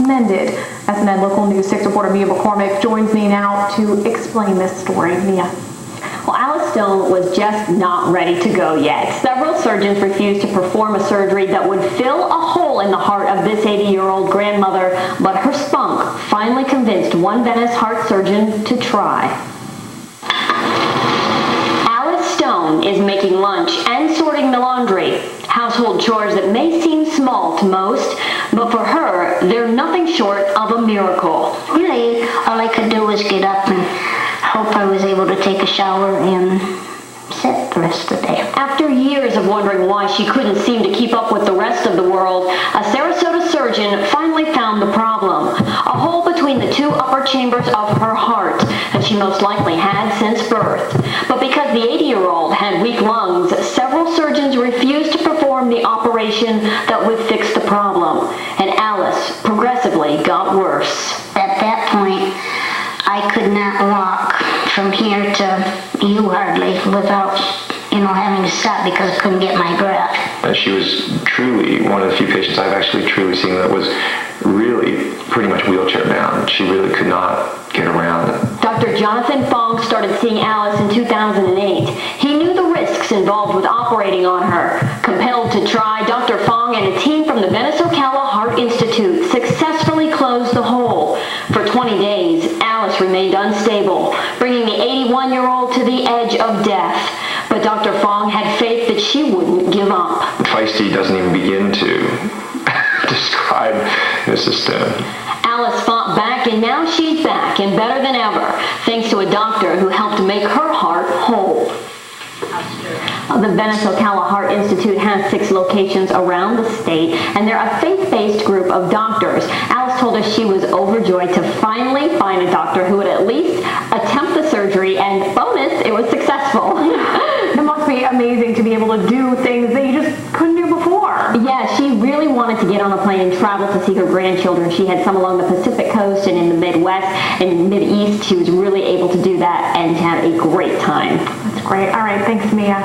mended. SNN Local News 6 reporter Mia McCormick joins me now to explain this story. Mia. Well, Alice Stone was just not ready to go yet. Several surgeons refused to perform a surgery that would fill a hole in the heart of this 80-year-old grandmother, but her spunk finally convinced one Venice heart surgeon to try. Alice Stone is making lunch and sorting the laundry, household chores that may seem small to most, but for her, they're nothing short of a miracle. Really, all I could do was get up and hope I was able to take a shower and sit the rest of the day. After years of wondering why she couldn't seem to keep up with the rest of the world, a Sarasota surgeon finally found the problem: a hole between the two upper chambers of her heart that she most likely had since birth. But because the 80-year-old had weak lungs, several surgeons refused to perform the operation that would fix the problem, and Alice progressively got worse. At that point, I could not walk from here to you hardly without, having to stop because I couldn't get my breath. She was truly one of the few patients I've actually truly seen that was really pretty much wheelchair bound. She really could not get around. Dr. Jonathan Fong started seeing Alice in 2008. He knew the risks involved with operating on her. Compelled to try, Dr. Fong and a team from the Venice-Ocala Heart Institute successfully closed the hole. For 20 days, Alice remained unstable, bringing the 81-year-old to the edge of death. But Dr. Fong had faith that she wouldn't give up. Feisty doesn't even begin to describe Mrs. Stone. Alice fought back, and now she's back and better than ever, thanks to a doctor who helped make her heart whole. The Venice-Ocala Heart Institute has 6 locations around the state, and they're a faith-based group of doctors. Alice told us she was overjoyed to finally find a doctor who would at least attempt the surgery, and bonus, it was successful. It must be amazing to be able to do things that you just couldn't do before. Yeah, she really wanted to get on a plane and travel to see her grandchildren. She had some along the Pacific Coast and in the Midwest and Mid-East. She was really able to do that and had a great time. That's great. All right, thanks, Mia.